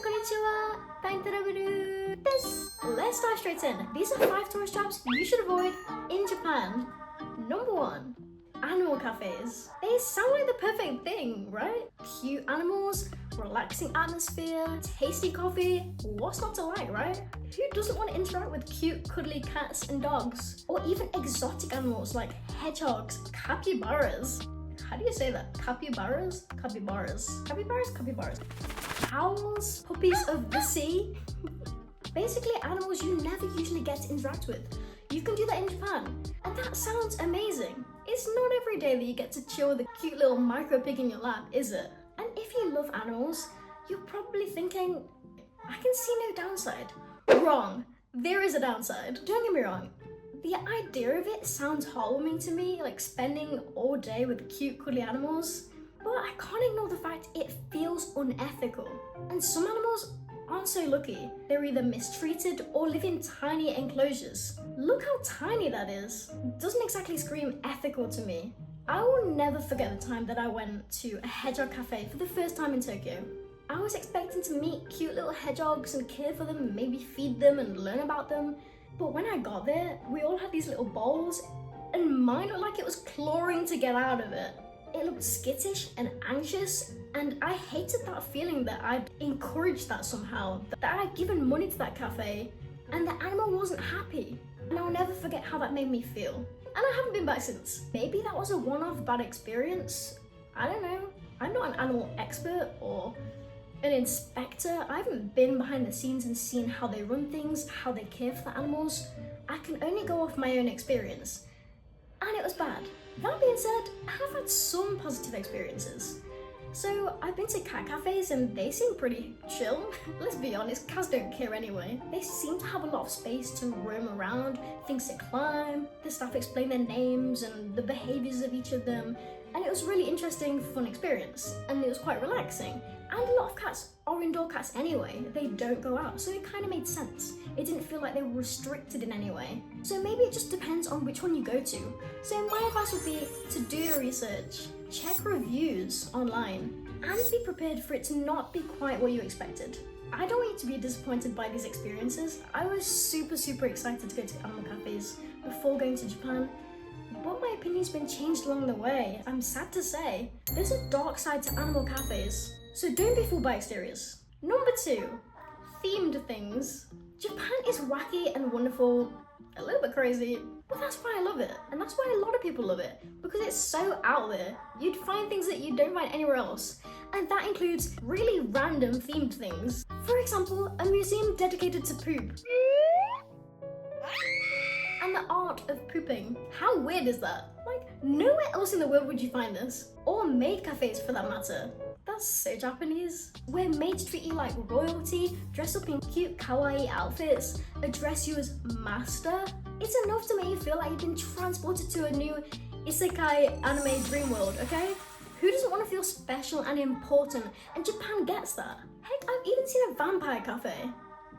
konnichiwa, TYNE travelです. Let's dive straight in. These are 5 tourist traps you should avoid in Japan. Number 1. Animal cafes. They sound like the perfect thing, right? Cute animals, relaxing atmosphere, tasty coffee. What's not to like, right? Who doesn't want to interact with cute, cuddly cats and dogs? Or even exotic animals like hedgehogs, capybaras. How do you say that? Capybaras? Capybaras. Capybaras? Capybaras. Owls? Puppies of the sea? Basically animals you never usually get to interact with. You can do that in Japan. And that sounds amazing. It's not every day that you get to chill with a cute little micro pig in your lap, is it? And if you love animals, you're probably thinking, I can see no downside. Wrong. There is a downside. Don't get me wrong. The idea of it sounds heartwarming to me, like spending all day with cute, cuddly animals. But I can't ignore the fact it feels unethical. And some animals aren't so lucky. They're either mistreated or live in tiny enclosures. Look how tiny that is. Doesn't exactly scream ethical to me. I will never forget the time that I went to a hedgehog cafe for the first time in Tokyo. I was expecting to meet cute little hedgehogs and care for them, maybe feed them and learn about them. But when I got there, we all had these little bowls and mine looked like it was clawing to get out of it. It looked skittish and anxious, and I hated that feeling that I'd encouraged that somehow, that I'd given money to that cafe and the animal wasn't happy. And I'll never forget how that made me feel. And I haven't been back since. Maybe that was a one-off bad experience. I don't know. I'm not an animal expert or an inspector. I haven't been behind the scenes and seen how they run things, how they care for the animals. I can only go off my own experience. And it was bad. That being said, I have had some positive experiences. So I've been to cat cafes and they seem pretty chill. Let's be honest, cats don't care anyway. They seem to have a lot of space to roam around, things to climb. The staff explain their names and the behaviors of each of them. And it was really interesting, fun experience. And it was quite relaxing. And a lot of cats are indoor cats anyway. They don't go out, so it kind of made sense. It didn't feel like they were restricted in any way. So maybe it just depends on which one you go to. So my advice would be to do your research, check reviews online, and be prepared for it to not be quite what you expected. I don't want you to be disappointed by these experiences. I was super excited to go to animal cafes before going to Japan. But my opinion's been changed along the way, I'm sad to say. There's a dark side to animal cafes, so don't be fooled by exteriors. Number 2, themed things. Japan is wacky and wonderful, a little bit crazy, but that's why I love it. And that's why a lot of people love it, because it's so out there. You'd find things that you don't find anywhere else. And that includes really random themed things. For example, a museum dedicated to poop. And the art of pooping. How weird is that? Like, nowhere else in the world would you find this. Or maid cafes for that matter. That's so Japanese. Where maids treat you like royalty, dress up in cute kawaii outfits, address you as master. It's enough to make you feel like you've been transported to a new isekai anime dream world, okay? Who doesn't want to feel special and important? And Japan gets that. Heck, I've even seen a vampire cafe.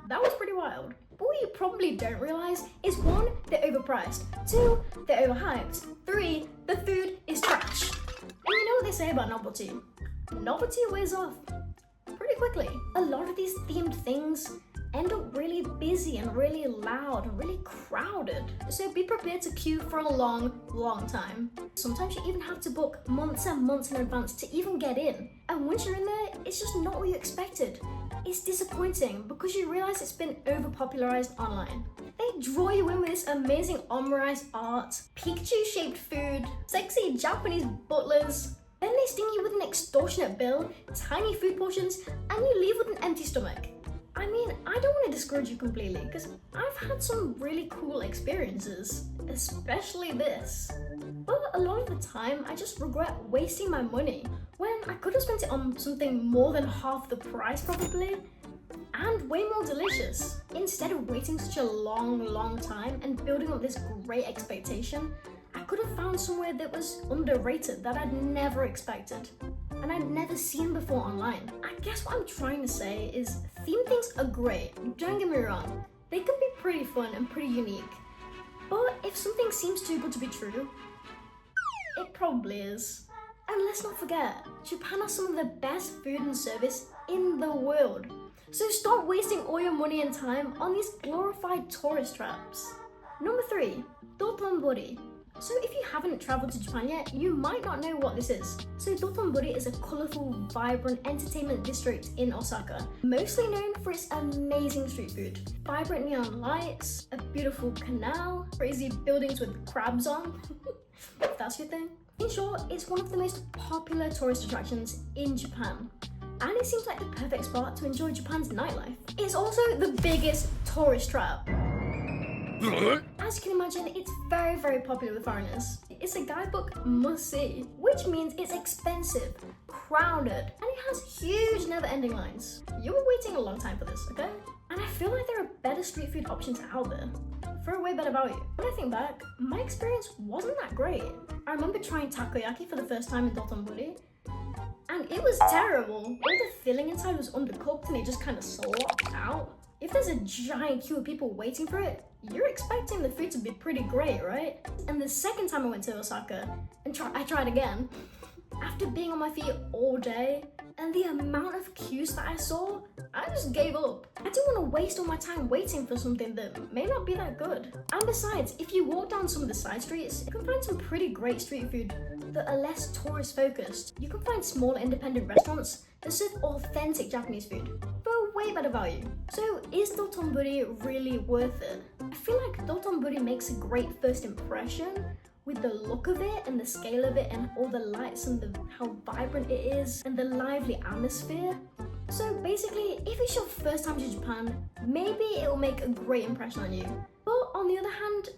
That was pretty wild. But what you probably don't realize is 1, they're overpriced, 2, they're overhyped, 3, the food is trash. And you know what they say about novelty? Novelty wears off pretty quickly. A lot of these themed things end up really busy and really loud and really crowded. So be prepared to queue for a long time. Sometimes you even have to book months and months in advance to even get in. And once you're in there, it's just not what you expected. It's disappointing because you realize it's been overpopularized online. They draw you in with this amazing omurice art, Pikachu-shaped food, sexy Japanese butlers. Then they sting you with an extortionate bill, tiny food portions, and you leave with an empty stomach. I mean, I don't want to discourage you completely because I've had some really cool experiences, especially this. But a lot of the time, I just regret wasting my money when I could have spent it on something more than half the price probably, and way more delicious. Instead of waiting such a long time and building up this great expectation, I could have found somewhere that was underrated that I'd never expected and I'd never seen before online. I guess what I'm trying to say is theme things are great, don't get me wrong. They can be pretty fun and pretty unique. But if something seems too good to be true, it probably is. And let's not forget, Japan has some of the best food and service in the world. So stop wasting all your money and time on these glorified tourist traps. Number 3, Dotonbori. So if you haven't traveled to Japan yet, you might not know what this is. So Dotonbori is a colorful, vibrant entertainment district in Osaka, mostly known for its amazing street food. Vibrant neon lights, a beautiful canal, crazy buildings with crabs on, if that's your thing. In short, it's one of the most popular tourist attractions in Japan. And it seems like the perfect spot to enjoy Japan's nightlife. It's also the biggest tourist trap. As you can imagine, it's very, very popular with foreigners. It's a guidebook must-see, which means it's expensive, crowded, and it has huge never-ending lines. You were waiting a long time for this, okay? And I feel like there are better street food options out there for a way better value. When I think back, my experience wasn't that great. I remember trying takoyaki for the first time in Dotonbori, and it was terrible. All the filling inside was undercooked and it just kind of slopped out. If there's a giant queue of people waiting for it, you're expecting the food to be pretty great, right? And the second time I went to Osaka, and I tried again, after being on my feet all day, and the amount of queues that I saw, I just gave up. I didn't want to waste all my time waiting for something that may not be that good. And besides, if you walk down some of the side streets, you can find some pretty great street food that are less tourist focused. You can find small independent restaurants that serve authentic Japanese food for way better value. So is Dotonbori really worth it? I feel like Dotonbori makes a great first impression with the look of it and the scale of it and all the lights and how vibrant it is and the lively atmosphere. So basically, if it's your first time to Japan, maybe it will make a great impression on you. But on the other hand,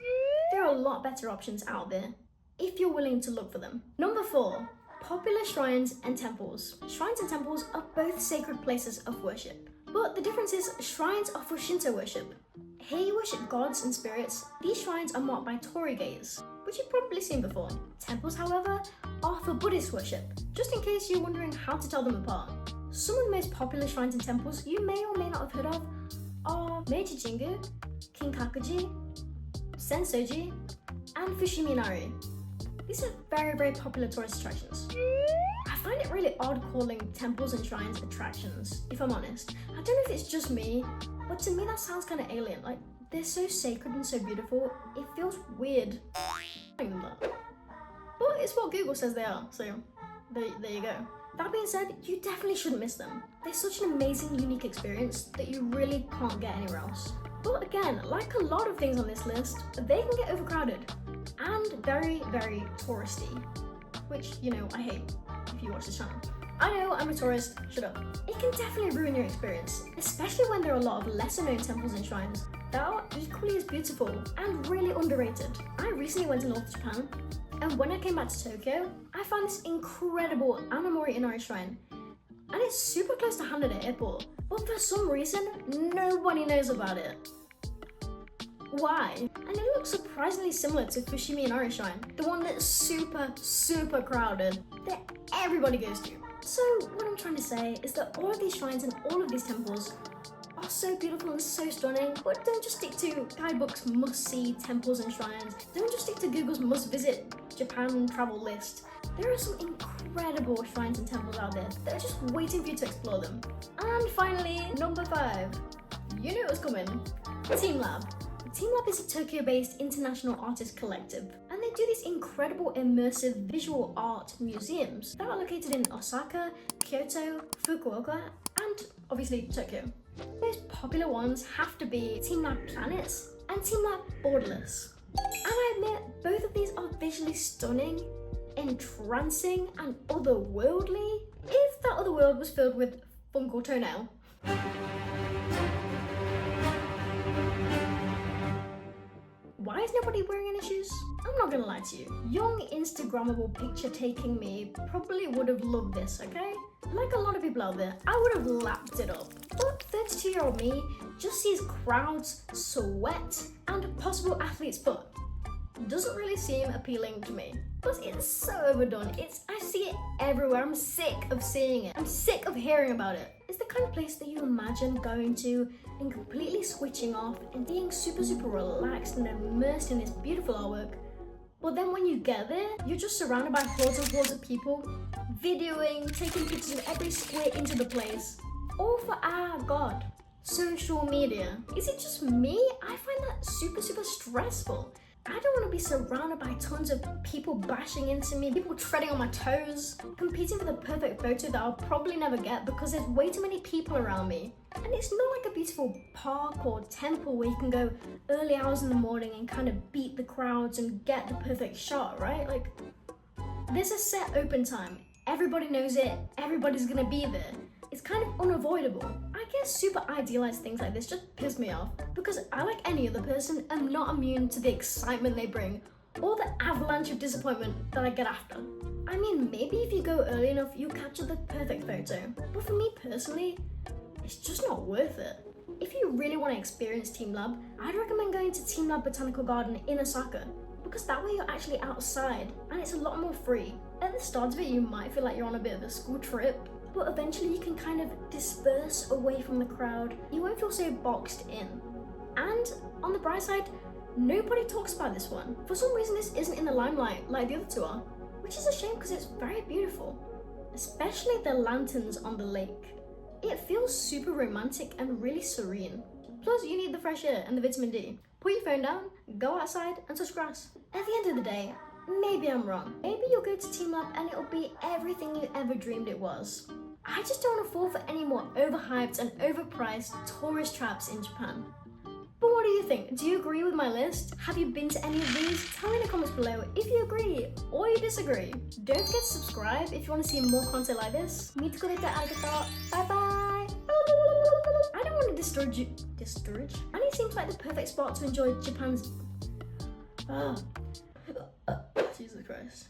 there are a lot better options out there if you're willing to look for them. Number 4, popular shrines and temples. Shrines and temples are both sacred places of worship. But the difference is, shrines are for Shinto worship. Here you worship gods and spirits. These shrines are marked by torii gates, which you've probably seen before. Temples, however, are for Buddhist worship, just in case you're wondering how to tell them apart. Some of the most popular shrines and temples you may or may not have heard of are Meiji Jingu, Kinkakuji, Sensoji, and Fushimi Inari. These are very, very popular tourist attractions. I find it really odd calling temples and shrines attractions, if I'm honest. I don't know if it's just me, but to me that sounds kind of alien. Like, they're so sacred and so beautiful, it feels weird. But it's what Google says they are, so there you go. That being said, you definitely shouldn't miss them. They're such an amazing, unique experience that you really can't get anywhere else. But again, like a lot of things on this list, they can get overcrowded and very, very touristy, which, you know, I hate if you watch this channel. I know, I'm a tourist, shut up. It can definitely ruin your experience, especially when there are a lot of lesser known temples and shrines that are equally as beautiful and really underrated. I recently went to North Japan, and when I came back to Tokyo, I found this incredible Anamori Inari shrine. And it's super close to Haneda Airport, but for some reason, nobody knows about it. Why? And it looks surprisingly similar to Fushimi Inari Shrine, the one that's super, super crowded, that everybody goes to. So what I'm trying to say is that all of these shrines and all of these temples are so beautiful and so stunning, but don't just stick to guidebooks must-see temples and shrines. Don't just stick to Google's must-visit Japan travel list. There are some incredible shrines and temples out there that are just waiting for you to explore them. And finally, number 5. You knew it was coming. TeamLab. TeamLab is a Tokyo-based international artist collective, and they do these incredible immersive visual art museums that are located in Osaka, Kyoto, Fukuoka, and obviously Tokyo. The most popular ones have to be TeamLab Planets and TeamLab Borderless. And I admit, both of these are visually stunning, entrancing, and otherworldly, if that other world was filled with Funko toenail. Why is nobody wearing any shoes? I'm not gonna lie to you. Young Instagrammable picture taking me probably would have loved this, okay? Like a lot of people out there, I would have lapped it up. But 32-year-old me just sees crowds, sweat, and possible athlete's foot. Doesn't really seem appealing to me. Plus, it's so overdone. I see it everywhere. I'm sick of seeing it. I'm sick of hearing about it. It's the kind of place that you imagine going to and completely switching off and being super, super relaxed and immersed in this beautiful artwork. But then when you get there, you're just surrounded by hordes and hordes of people, videoing, taking pictures of every square inch of the place, All for our god, social media. Is it just me? I find that super stressful. I don't want to be surrounded by tons of people bashing into me, people treading on my toes, competing for the perfect photo that I'll probably never get because there's way too many people around me. And it's not like a beautiful park or temple where you can go early hours in the morning and kind of beat the crowds and get the perfect shot, right? Like, there's a set open time. Everybody knows it. Everybody's gonna be there. It's kind of unavoidable. I guess super idealized things like this just piss me off because I, like any other person, am not immune to the excitement they bring or the avalanche of disappointment that I get after. I mean, maybe if you go early enough, you'll capture the perfect photo. But for me personally, it's just not worth it. If you really want to experience teamLab, I'd recommend going to teamLab Botanical Garden in Osaka because that way you're actually outside and it's a lot more free. At the start of it, you might feel like you're on a bit of a school trip, but eventually you can kind of disperse away from the crowd. You won't feel so boxed in. And on the bright side, nobody talks about this one. For some reason, this isn't in the limelight like the other two are, which is a shame because it's very beautiful, especially the lanterns on the lake. It feels super romantic and really serene. Plus, you need the fresh air and the vitamin D. Put your phone down, go outside and touch grass. At the end of the day, maybe I'm wrong. Maybe you'll go to teamLab and it'll be everything you ever dreamed it was. I just don't want to fall for any more overhyped and overpriced tourist traps in Japan. But what do you think? Do you agree with my list? Have you been to any of these? Tell me in the comments below if you agree or you disagree. Don't forget to subscribe if you want to see more content like this. 見てくれてありがとう. Bye bye! I don't want to discourage you. Discourage? And it seems like the perfect spot to enjoy Japan's... Jesus Christ.